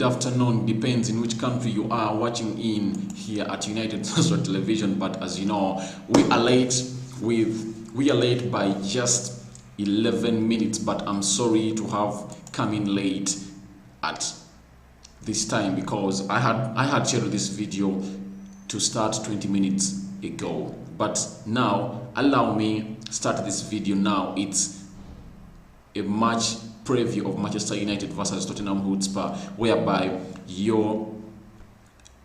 afternoon, depends in which country you are watching in here at United Social Television. But as you know, we are late by just 11 minutes, but I'm sorry to have come in late at this time because I had scheduled this video to start 20 minutes ago. But now allow me start this video now. It's a match preview of Manchester United versus Tottenham Hotspur, whereby your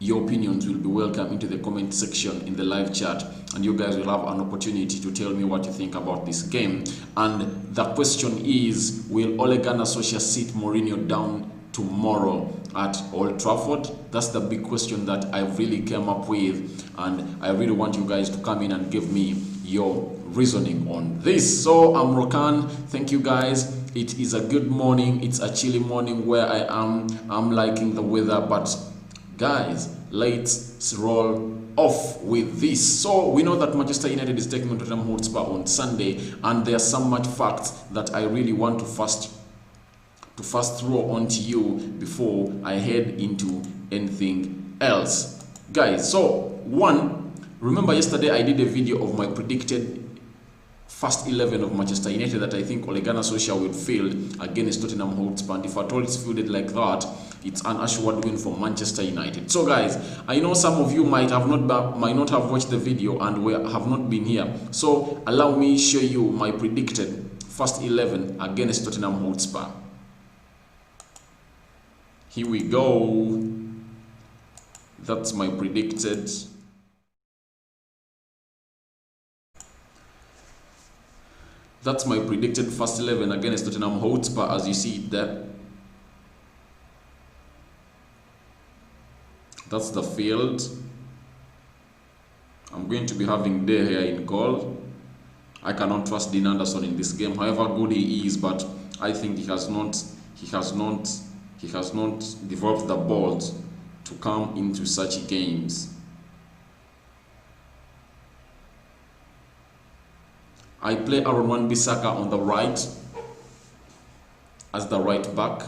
opinions will be welcome into the comment section in the live chat, and you guys will have an opportunity to tell me what you think about this game. And the question is, will Ole Gunnar Solskjaer sit Mourihno down tomorrow at Old Trafford? That's the big question that I really came up with, and I really want you guys to come in and give me your reasoning on this. So I'm Rokani. Thank you guys. It is a good morning. It's a chilly morning where I am. I'm liking the weather, but guys, let's roll off with this. So we know that Manchester United is taking on Tottenham Hotspur on Sunday, and there are some much facts that I really want to first throw onto you before I head into anything else, guys. So one, remember yesterday I did a video of my predicted first 11 of Manchester United that I think Ole Gunnar Solskjaer will field against Tottenham Hotspur, and if at all it's fielded like that, it's an assured win for Manchester United. So guys, I know some of you might not have watched the video and have not been here, so allow me show you my predicted first 11 against Tottenham Hotspur. Here we go. That's my predicted. That's my predicted first 11 against Tottenham Hotspur, as you see it there. That's the field. I'm going to be having De Gea in goal. I cannot trust Dean Anderson in this game, however good he is, but I think he has not developed the balls to come into such games. I play Aaron Wan-Bissaka on the right as the right back.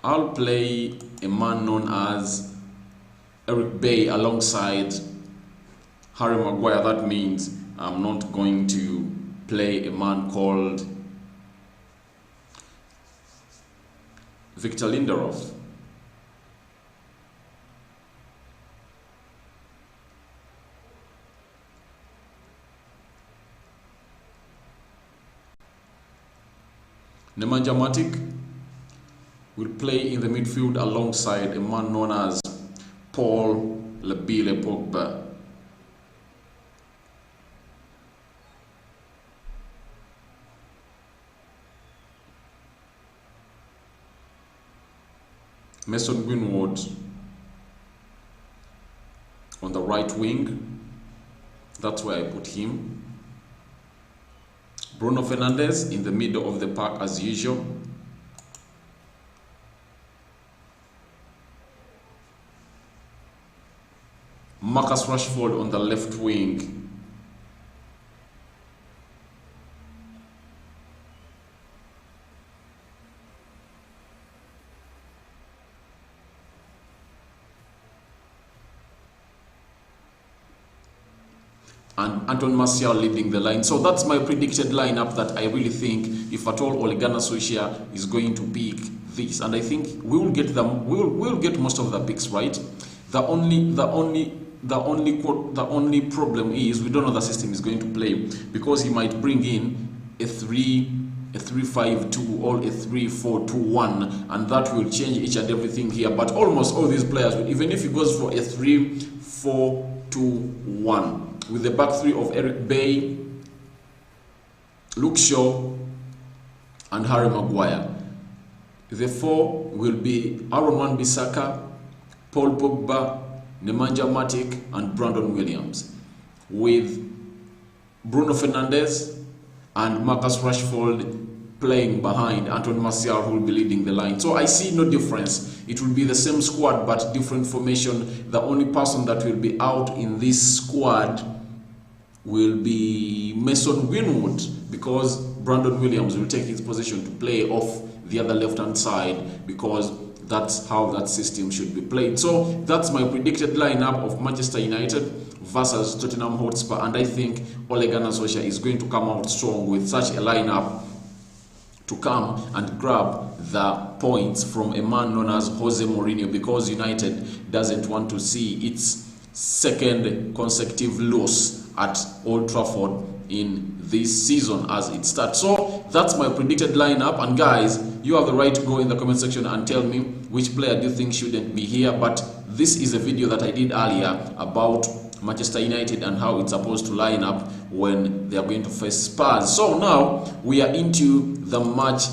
I'll play a man known as Eric Bay alongside Harry Maguire. That means I'm not going to play a man called Victor Lindelof. Nemanja Matic will play in the midfield alongside a man known as Paul Labile Pogba. Mason Greenwood on the right wing. That's where I put him. Bruno Fernandes in the middle of the park as usual. Marcus Rashford on the left wing. And Anton Martial leading the line. So that's my predicted lineup that I really think, if at all Ole Gunnar Solskjaer is going to pick this, and I think we will get them. We'll get most of the picks right. The only problem is we don't know the system is going to play, because he might bring in a 3-5-2 or a 3-4-2-1, and that will change each and everything here. But almost all these players, even if he goes for a 3-4-2-1 with the back three of Eric Bay, Luke Shaw, and Harry Maguire, the four will be Aaron Wan-Bissaka, Paul Pogba, Nemanja Matic, and Brandon Williams, with Bruno Fernandes and Marcus Rashford playing behind Anton Martial, who will be leading the line. So I see no difference. It will be the same squad but different formation. The only person that will be out in this squad will be Mason Greenwood, because Brandon Williams will take his position to play off the other left-hand side, because that's how that system should be played. So that's my predicted lineup of Manchester United versus Tottenham Hotspur, and I think Ole Gunnar Solskjaer is going to come out strong with such a lineup to come and grab the points from a man known as Jose Mourihno, because United doesn't want to see its second consecutive loss at Old Trafford in this season as it starts. So that's my predicted lineup, and guys, you have the right to go in the comment section and tell me which player do you think shouldn't be here. But this is a video that I did earlier about Manchester United and how it's supposed to line up when they are going to face Spurs. So now we are into the match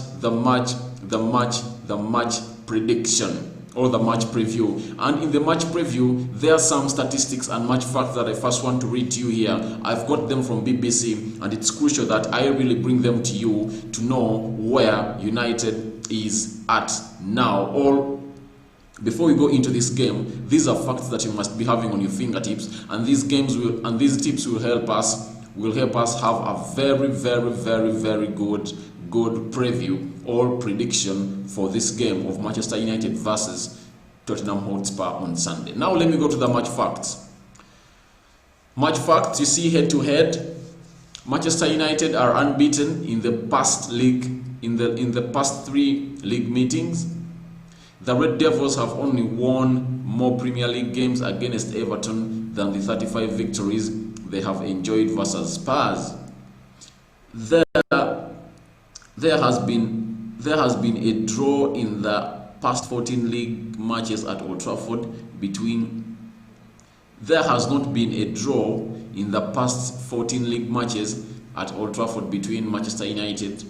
prediction, or the match preview. And in the match preview, there are some statistics and match facts that I first want to read to you here. I've got them from BBC, and it's crucial that I really bring them to you to know where United is at now. Or before we go into this game, these are facts that you must be having on your fingertips, and these tips will help us have a very good preview or prediction for this game of Manchester United versus Tottenham Hotspur on Sunday. Now let me go to the match facts. Match facts, you see, head to head, Manchester United are unbeaten in the past past 3 league meetings. The Red Devils have only won more Premier League games against Everton than the 35 victories they have enjoyed versus Spurs. There has been a draw in the past 14 league matches at Old Trafford There has not been a draw in the past 14 league matches at Old Trafford between Manchester United,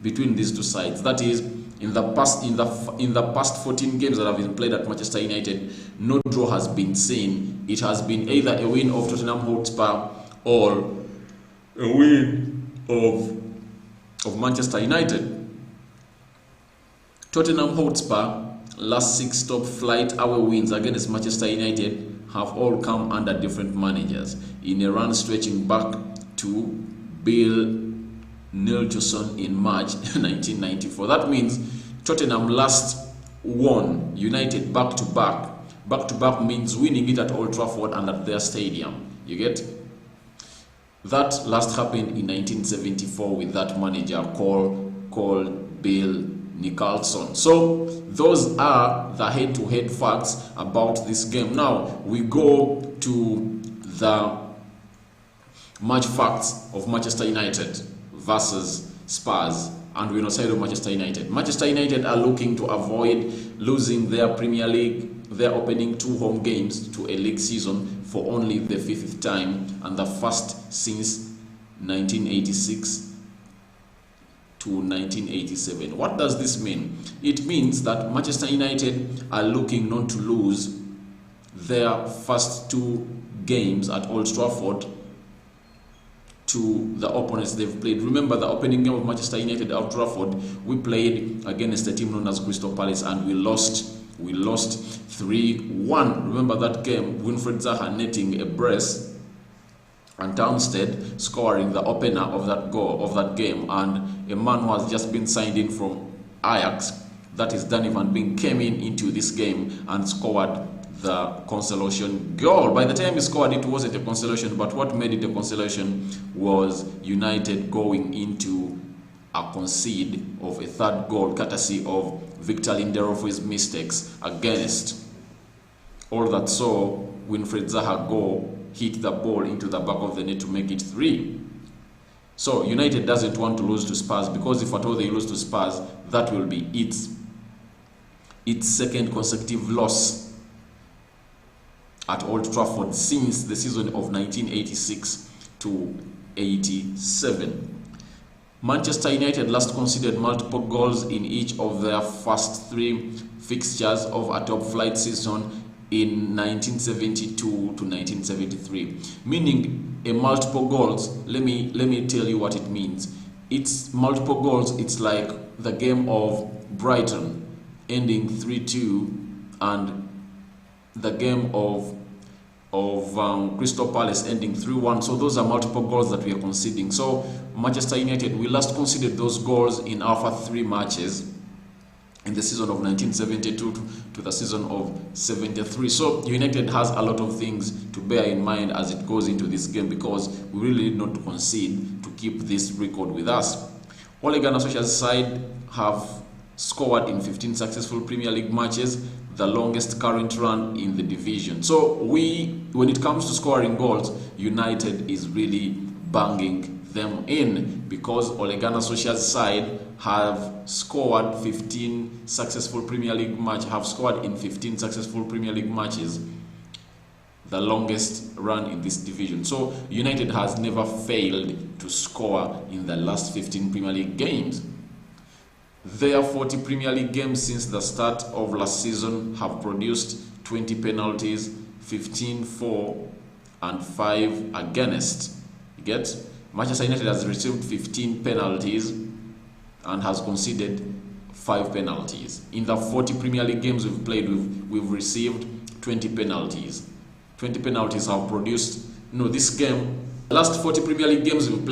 between these two sides. That is, in the past 14 games that have been played at Manchester United, no draw has been seen. It has been either a win of Tottenham Hotspur or a win of Manchester United. Tottenham Hotspur last 6 top flight away wins against Manchester United have all come under different managers in a run stretching back to Bill Nelson in March 1994. That means Tottenham last won United back to back. Back to back means winning it at Old Trafford and at their stadium. You get? That last happened in 1974 with that manager called Bill Nicholson. So those are the head-to-head facts about this game. Now we go to the match facts of Manchester United versus Spurs, and we're on the side of Manchester United. Manchester United are looking to avoid losing their Premier League, their opening 2 home games to a league season for only the 5th time and the first since 1986 to 1987. What does this mean? It means that Manchester United are looking not to lose their first 2 games at Old Trafford to the opponents they've played. Remember, the opening game of Manchester United at Old Trafford, we played against a team known as Crystal Palace, and we lost 3-1. Remember that game, Winfried Zaha netting a brace and Townsend scoring the opener of that game, and a man who has just been signed in from Ajax, that is Danny van Beek, came into this game and scored the consolation goal. By the time he scored, it wasn't a consolation, but what made it a consolation was United going into a concede of a 3rd goal courtesy of Victor Lindelof's mistakes against all that saw Winfried Zaha go hit the ball into the back of the net to make it 3. So United doesn't want to lose to Spurs, because if at all they lose to Spurs, that will be its 2nd consecutive loss at Old Trafford since the season of 1986 to 87. Manchester United last conceded multiple goals in each of their first 3 fixtures of a top flight season in 1972 to 1973. Meaning a multiple goals, let me tell you what it means. It's multiple goals, it's like the game of Brighton ending 3-2 and the game of Crystal Palace ending 3-1. So those are multiple goals that we are conceding. So Manchester United, we last conceded those goals in our first 3 matches in the season of 1972 to the season of 73. So United has a lot of things to bear in mind as it goes into this game, because we really need not to concede to keep this record with us. Ole Gunnar Solskjaer's side have scored in 15 successful Premier League matches, the longest current run in the division. So when it comes to scoring goals, United is really banging them in, because Ole Gunnar Solskjaer's side have scored 15 successful Premier League matches, have scored in 15 successful Premier League matches, the longest run in this division. So United has never failed to score in the last 15 Premier League games. Their 40 Premier League games since the start of last season have produced 20 penalties, 15 for and 5 against. You get? Manchester United has received 15 penalties and has conceded 5 penalties. In the 40 Premier League games we've played, we've received 20 penalties. 20 penalties have produced, this game, the last 40 Premier League games we've played,